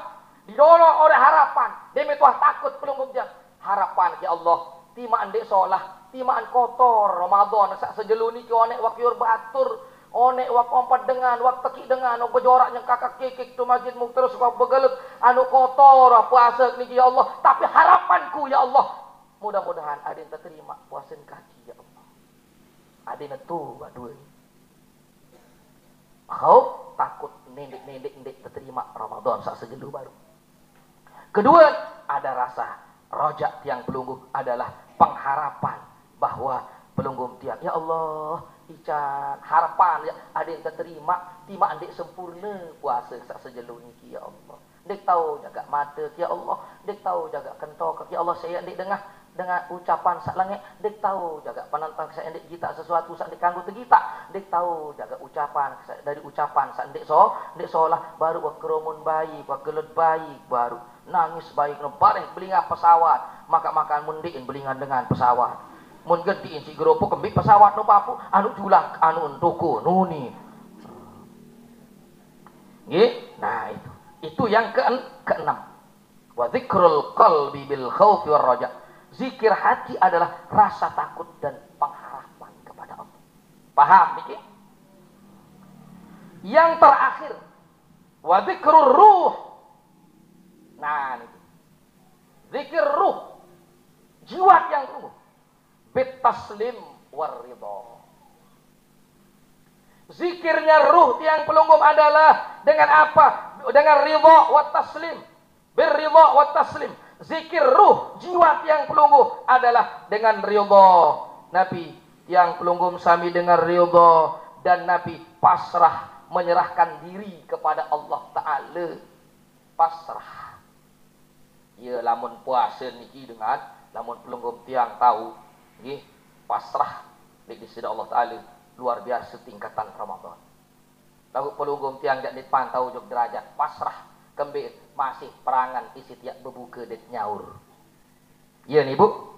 didorong oleh harapan. Dia metuah takut pelungguh dia. Harapan ya Allah, timaan dek solah, timaan kotor Ramadan sak sejelu ni ke onek wak yur batur, onek wak ompat dengan, wak teki dengan, wak bejoraknya kakak kekik tu masjid mu terus wak begelut anu kotor puasa ni ya Allah. Tapi harapanku ya Allah, mudah-mudahan ada yang terima puasa kaki ya Allah. Ada yang tu dua. Kau takut nenek terima Ramadan saat sejelu baru. Kedua, ada rasa rojak tiang pelungguh adalah pengharapan bahwa pelungguh tiang ya Allah, ican harapan ya ada yang terima, timaan dek sempurna puasa saat sejelu ni ya Allah. Dek tahu jaga mata ya Allah, dek tahu jaga kentok ya Allah, saya dek dengar dengan ucapan sak langit, dek tahu jaga penantang saya dek gita sesuatu sak dek kanggo tegita, dek tahu jaga ucapan dari ucapan sak dek solah baru wak keromun bayi, wak gelut bayi baru nangis bayi kena bareng belingan pesawat, maka makan mundiin belingan dengan pesawat. Mun gediin si geropo kembik pesawat no papu, anu julak anu entuku nuni. Nggih, nah itu yang keenam. Wa dzikrul qalbi bil khaufi war raja. Zikir hati adalah rasa takut dan pengharapan kepada Allah. Paham niki? Yang terakhir, wa dzikrur ruh. Nah, niki. Zikir ruh. Jiwa yang ruh. Bit taslim war ridha. Zikirnya ruh tiang pelunggum adalah dengan apa? Dengan ridha wa taslim. Birridha wa taslim. Zikir ruh jiwa tiang pelungguh adalah dengan ridha. Nabi tiang pelungguh sami dengan ridha dan Nabi pasrah menyerahkan diri kepada Allah Ta'ala. Pasrah. Ya lamun puasa niki dengan lamun pelungguh tiang tahu nggih pasrah di sisi Allah Ta'ala luar biasa tingkatan Ramadan. Lalu pelungguh tiang jak dipantau jog derajat pasrah kembali masih perangan isi tiap berbuka det nyaur. Ya nih bu,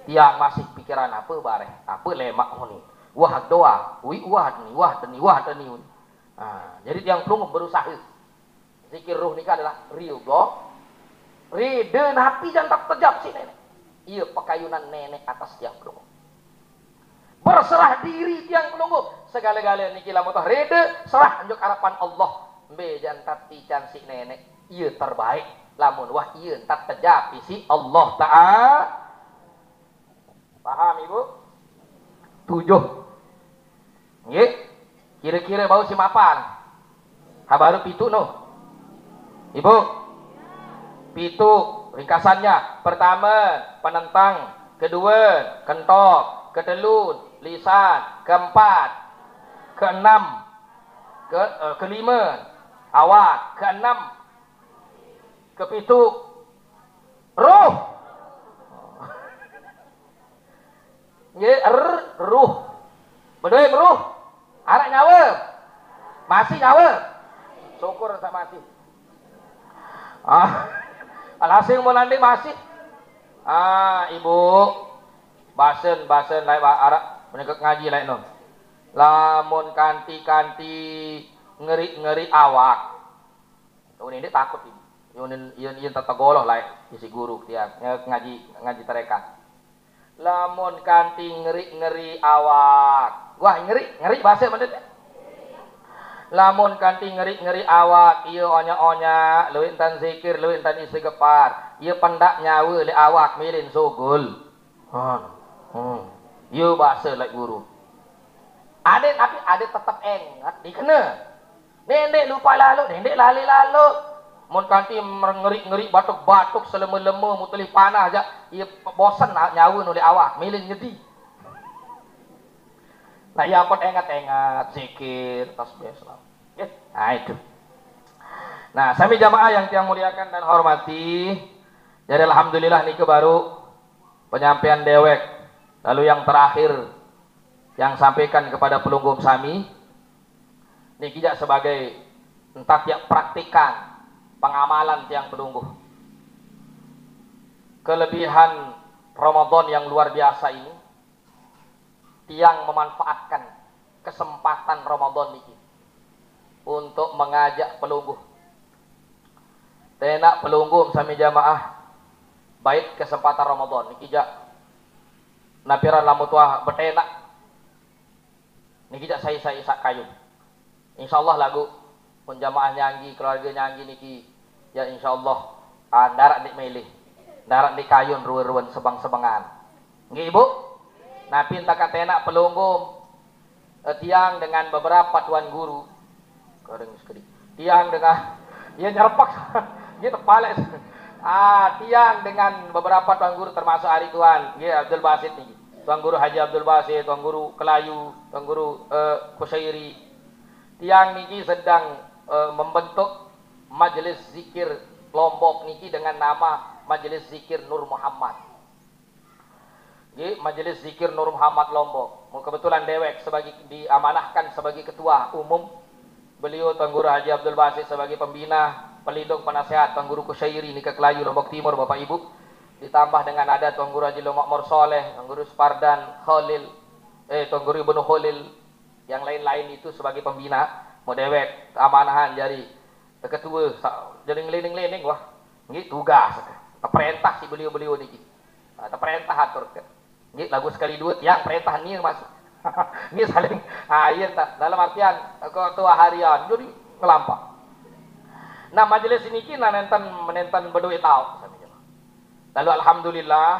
tiang masih pikiran apa bareh, apa lemak ni, wah doa, wah deni. Jadi tiang pelungguh berusaha. Zikir ruh ni adalah ridha napi jangan terjap si nenek. Iya pakayunan nenek atas tiang pelungguh. Berserah diri tiang pelungguh segala-gala niki lamun tah ridha serah anjuk harapan Allah. Be jantan tican si nenek iya terbaik lamun wah iya entak terjadi si Allah Ta'ala. Paham ibu? 7 nggih kira-kira bau si mapan habaru pitu no ibu pitu ringkasannya pertama penentang, kedua kentok, kedua lisan, keempat keenam kelima awak, keenam kepitu ruh. Nggih, ruh. Bedoi meruh. Arak nyawa. Masih nyawa. Syukur tak masih. Alhasil mau nanti masih. Ibu. Basen lain arak menegak ngaji lain no. Lamun kanti ngeri awak. Ini takut ibu. Yun tatagoloh lain isi guru tiap ngaji terekan. Lamun kanti ngeri awak. Wah ngeri bahasa mana teh? Lamun kanti ngeri awak, ieu onya leuwih entan zikir, leuwih entan istighfar. Ieu pendak nyawa le awak milin sugul. Ieu bahasa lain guru. Ade tetap ingat dikena. Nendek lupa lalu, nendek lali lalu. Mun kanti ngeri batuk seleme-leme mutulih panah aja, ia bosan nyawa oleh awak, milin ngedi. Nah, ya pun ingat zikir, tasbih, salam. Nah, itu. Nah, sami jamaah yang tiang muliakan dan hormati. Jadi alhamdulillah niki baru penyampaian dewek. Lalu yang terakhir yang sampaikan kepada pelunggum sami niki jak sebagai entah tiap praktikan pengamalan tiang penunggu. Kelebihan Ramadan yang luar biasa ini, tiang memanfaatkan kesempatan Ramadan ini untuk mengajak pelunggu. Tenak pelunggu sami jamaah baik kesempatan Ramadan niki jak napiran lamu tua betenak niki jak saya sak kayu. Insyaallah lagu pun jamaah nyanyi, keluarga nyanyi niki ya insyaallah darat dik milih, darat dik kayun ruwen-ruwen sebang-sebangan. Nggih Ibu? Nah pinta katena pelunggum tiang dengan beberapa tuan guru. Goreng sekali. Tiang dengan dia nyerpak dia tepalek. Tiang dengan beberapa tuan guru termasuk hari tuan, nggih Abdul Basit niki. Tuan guru Haji Abdul Basit, tuan guru Kelayu, tuan guru Kusairi. Tiang niki sedang membentuk majelis zikir Lombok niki dengan nama Majelis Zikir Nur Muhammad. Majelis Zikir Nur Muhammad Lombok. Kebetulan dewek sebagai diamanahkan sebagai ketua umum. Beliau Tuan Guru Haji Abdul Basit sebagai pembina, pelindung, penasehat Tuan Guru Kusyairi Nika Kelayu Lombok Timur Bapak Ibu. Ditambah dengan ada Tuan Guru Haji Makmur Soleh, Tuan Guru Spardan Khalil, Tuan Guru Ibnu Khalil, yang lain-lain itu sebagai pembina. Mau dewek keamanahan jadi ketua jadi ngeliling-ngeliling wah nggih tugas perintah si beliau-beliau niki perintah atur nggih lagu sekali dua yang perintah ni masuk nggih saling ieu dalam artian ketua harian jadi ngelampak. Nah majelis niki menenten berdua tahu lalu alhamdulillah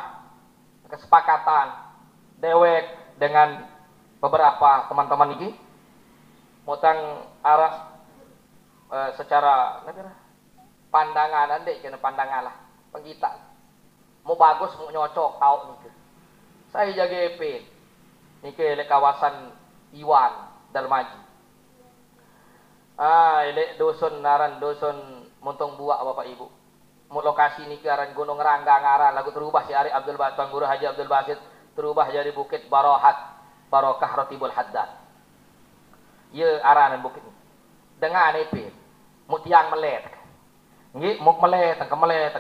kesepakatan dewek dengan beberapa teman-teman niki mutang arah secara pandangan andek kena pandangan lah penggita mau bagus mau nyocok tahu nih saya jaga EP nih ke kawasan Iwan Darmaji elek dusun naran dusun Montong Buak Bapak Ibu mau lokasi nih ke aran Gunung Rangga ngaran lagu terubah si Ari Abdul Basit Tuan Guru Haji Abdul Basit terubah jadi Bukit Barokah Rotibul Haddad. Ye aranan bukit ni. Dengan EP, mutiang melet. Nggih, muk melet,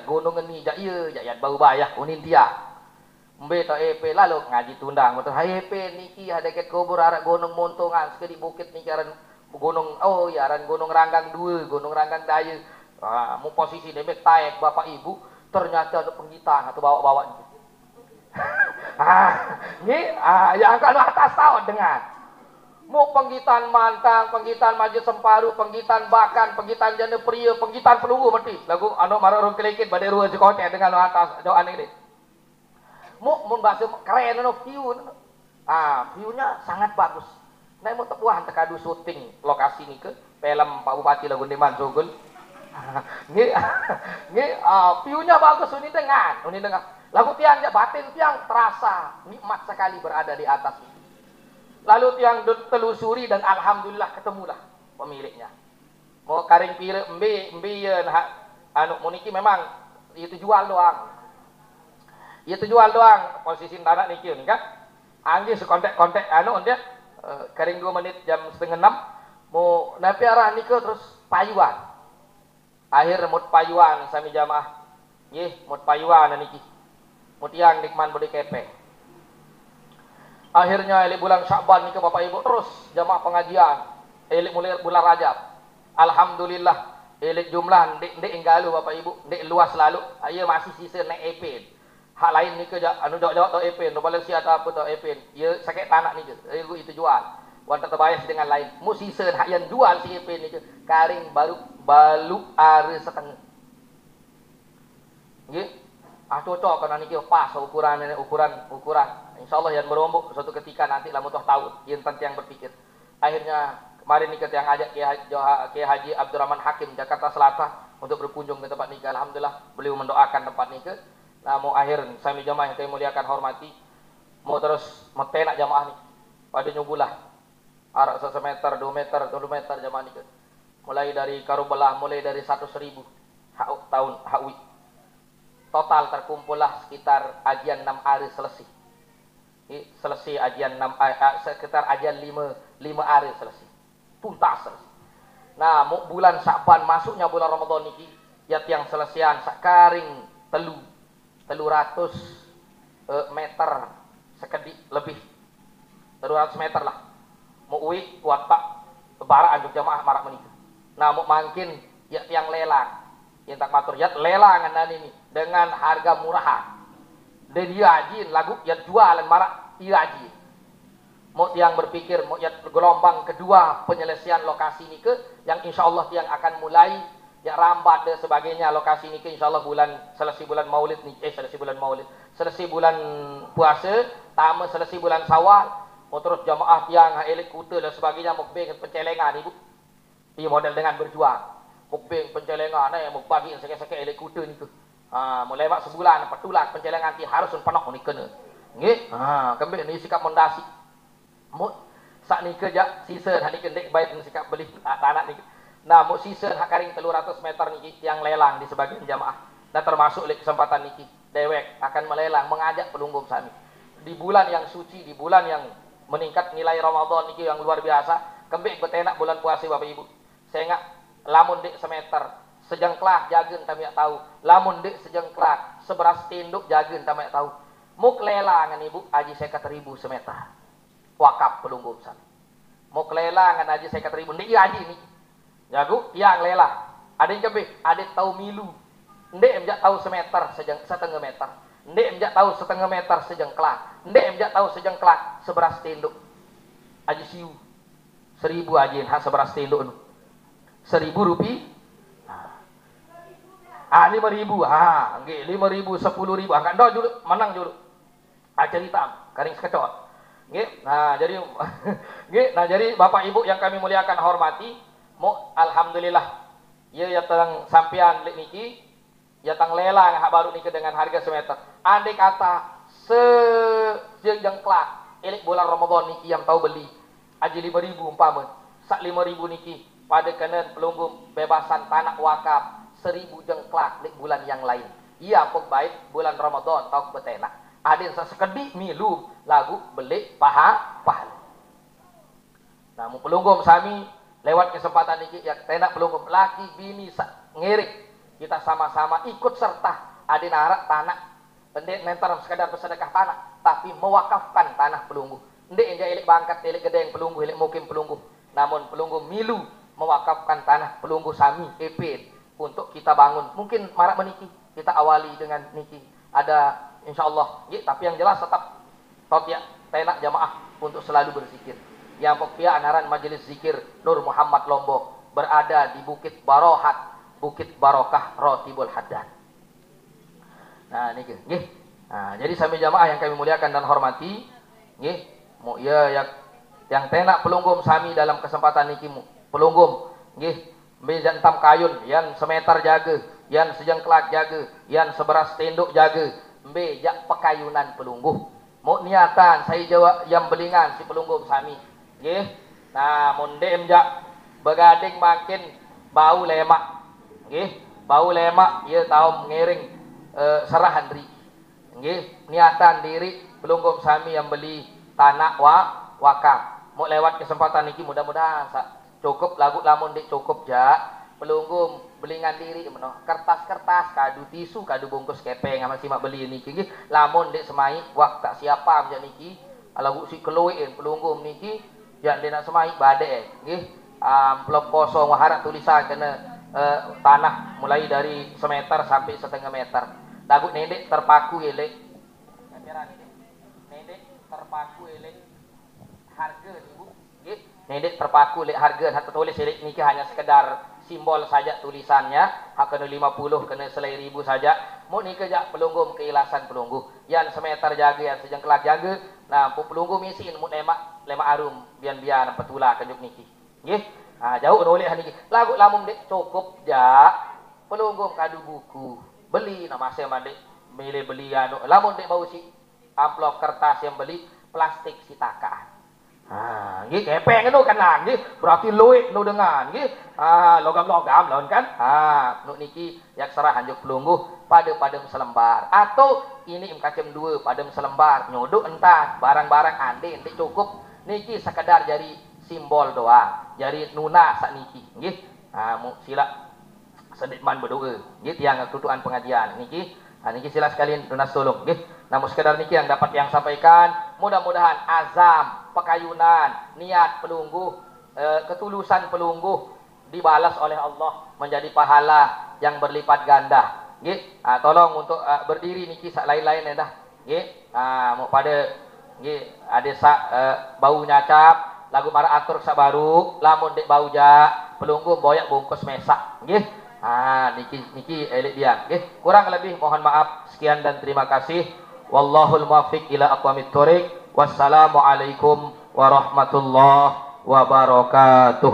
gunung ni jak ye, jak yat bau bayah unin dia. Mbe ta EP lalu ngaji tundang betul. Hai EP niki ada ket kubur arak gunung montongan sekali bukit niki aran gunung aran gunung Ranggang 2, gunung Ranggang Daya. Mu posisi demek taek Bapak Ibu ternyata ada penggitan atau bawa-bawa niki. Nggih, yang kan atas tahu dengar. Mau penggitan mantang, penggitan maju semparu, penggitan bakan, penggitan jana pria, penggitan pelunggu mati. Lagu anu marorong kelekit badai ruah sekote dengan atas doa ini. Mau bahasa keren anu view. View-nya sangat bagus. Nah mau tepuan tekadu syuting lokasi ini ke film Pak Bupati lagu Deman Sogul. Nggih, view-nya bagus ini dengan. Lagu tiangnya batin tiang terasa nikmat sekali berada di atas ini. Lalu tiang telusuri dan alhamdulillah ketemulah pemiliknya. Mau karing pire embe anu muniki memang itu jual doang. Itu jual doang posisi tanah niki kan. Angge sekontek-kontek anu dia Kering 2 menit jam setengah 6 mau napi arah nikah terus payuan. Akhir mut payuan sami jamaah. Nggih, mut payuan niki. Mut yang nikman bodi kepe. Akhirnya elik bulan Sya'ban nikah Bapak Ibu terus jamaah pengajian. Elik mulai bulan Rajab. Alhamdulillah elik jumlah ndek enggalu Bapak Ibu, ndek luas lalu. Ayo masih sisa naik epin. Hak lain ni ke anu jawab tau epin, do Malaysia atau apa tau epin. Ya sakit tanah ni ke. Itu jual. Wan terbayas dengan lain. Mu sisa hak yang jual si epin ni ke. Karing balu are setengah. Nggih. Cocok kan niki pas ukuran. Insyaallah yang merombok suatu ketika nanti lah mutuh tahu yang yang berpikir. Akhirnya kemarin nih yang ajak Kiai Haji Abdurrahman Hakim Jakarta Selatan untuk berkunjung ke tempat nikah. Alhamdulillah beliau mendoakan tempat nikah. Nah, mau akhir sami jamaah yang kami muliakan hormati, mau terus tenak jamaah nih. Pada nyugulah arak 1 meter, 2 meter, 3 meter jamaah nih. Mulai dari Karubelah, mulai dari 100.000 tahun hawi. Total terkumpullah sekitar ajian 6 hari selesai. Selesai ajian 6 sekitar ajian 5 hari selesai. Tuntas selesai. Nah, mau bulan Sya'ban masuknya bulan Ramadan niki, ya tiang selesaian sakaring 300 meter sekedik lebih 300 meter lah mau uwi kuat pak bara anjuk jamaah marak menikah. Nah mau mangkin ya tiang lelang yang tak matur ya lelangan ini dengan harga murahan dan dia ajin lagu ya jualan marak iya ajin mau tiang berpikir mau ya gelombang kedua penyelesaian lokasi ini ke yang insya Allah tiang akan mulai ya rambat dan sebagainya lokasi ini ke insyaallah selesai bulan Maulid nih selesai bulan puasa tama selesai bulan Syawal mau terus jamaah yang elit kuta dan sebagainya mukbing pencelengan ibu iya model dengan berjuang mukbing pencelengan mau bagi sekek-sekek elit kuta ni tu mulai mak sebulan petulan pencelengan ti harus penuh ni kena nggih kembali ni sikap mendasi mu sak ni kerja sisa hari kendek baik sikap beli tanah ni. Nah, mau sisa hak karing 300 meter niki yang lelang di sebagian jamaah. Dan termasuk oleh kesempatan niki dewek akan melelang mengajak pelunggum sami. Di bulan yang suci, di bulan yang meningkat nilai Ramadan niki yang luar biasa, kembek betenak bulan puasa Bapak Ibu. Saya ingat lamun dek semeter sejengklak jagen kami tahu. Lamun dek sejengklak seberas tinduk jagen kami tahu. Muk lelangan Ibu aji 50.000 semeter. Wakaf pelunggum sami. Muk lelangan aji 50.000 niki aji niki. Jago yang lelang. Ada yang kebe, ada tahu milu. Ndek emjak tahu semeter setengah meter. Ndek emjak tahu setengah meter sejengklak. Ndek emjak tahu sejengklak seberas tinduk. Aji siu. 1.000 ajin hak seberas tinduk nu. 1.000 rupiah. 5.000. Nggih 5.000 10.000. Angkat ndo julu menang julu. Cerita karing sekecot. Nggih. Nah, jadi Bapak Ibu yang kami muliakan hormati, mo alhamdulillah ya tang sampean lek niki ya tang lelang hak baru niki dengan harga semeter andai kata sejengklak elik bulan Ramadan niki yang tahu beli aji 5.000 umpama sak 5.000 niki pada kena pelunggum bebasan tanah wakaf 1.000 jengklak lek bulan yang lain iya pok baik bulan Ramadan tahu betenak ada yang sekedik milu lagu beli pahala nah mu pelunggum sami lewat kesempatan ini yang tenak pelunggum laki bini ngirik kita sama-sama ikut serta ada narak tanah ndek nentar sekadar bersedekah tanah tapi mewakafkan tanah pelunggu ndek enja elik bangkat elik gedeng pelunggu elik mukim pelunggu namun pelunggu milu mewakafkan tanah pelunggu sami epin untuk kita bangun mungkin marak meniki kita awali dengan niki ada insyaallah tapi yang jelas tetap ya tenak jamaah untuk selalu berzikir yang pokoknya anaran majelis zikir Nur Muhammad Lombok berada di Bukit Barohat, Bukit Barokah Rotibul Haddad. Nah, niki nggih. Nah, jadi sami jamaah yang kami muliakan dan hormati, nggih, mu ya yang tenak pelunggum sami dalam kesempatan niki pelunggum, nggih, meja entam kayun, yang semeter jaga, yang sejengklak jaga, yang seberas tenduk jaga, meja pekayunan pelungguh. Mu niatan saya jawab yang belingan si pelunggum sami. Nggih. Nah, munde emjak begading makin bau lemak. Nggih, bau lemak ieu tahu mengiring serahan diri. Nggih, niatan diri pelunggum sami yang beli tanah wakaf. mau lewat kesempatan niki mudah-mudahan cukup lagu lamun dik cukup ja pelunggum belingan diri meno kertas-kertas kadu tisu kadu bungkus kepeng sama simak beli niki nggih lamun dik semai wak tak siapa menjak niki lagu si keluin pelunggum niki yang dia nak semai badai nggih amplop kosong harap tulisan kena tanah mulai dari semeter sampai setengah meter lagu nedek terpaku elek nedek terpaku elek harga ibu nggih nedek terpaku elek harga hak tertulis elek niki hanya sekedar simbol saja tulisannya hak kena 50 kena selai ribu saja mu niki jak pelunggum keikhlasan pelunggu yang semeter jaga yang sejengkelak jaga nah pelunggu misin mu lemak arum bian-bian petula kenjuk niki nggih jauh noleh niki lagu lamun dek cukup ja pelunggum kadu buku beli nama saya mandek milih beli anu lamun dek bau si amplop kertas yang beli plastik sitakaan nggih kepeng nu kan lah nggih berarti luik nu dengan nggih logam-logam lawan kan nu niki yak serah hanjuk pelungguh padem selembar atau ini kacem 2 padem selembar nyodok entah barang-barang ande ente cukup niki sekedar jadi simbol doang jadi nuna sak niki nggih mu sila sedikman berdoa nggih tiang tutuan pengajian niki niki sila sekalian tunas tolong nggih namun sekedar niki yang dapat yang sampaikan mudah-mudahan azam pakayunan niat pelungguh ketulusan pelungguh dibalas oleh Allah menjadi pahala yang berlipat ganda nggih tolong untuk berdiri niki sak lain-lain dah nggih mau pada nggih ada sak bau nyacap lagu marah atur sak baru lamun dek bau ja pelungguh boyak bungkus mesak nggih niki elek dia nggih kurang lebih mohon maaf sekian dan terima kasih wallahul muwaffiq ila aqwamit thoriq wassalamu alaikum warahmatullahi wabarakatuh.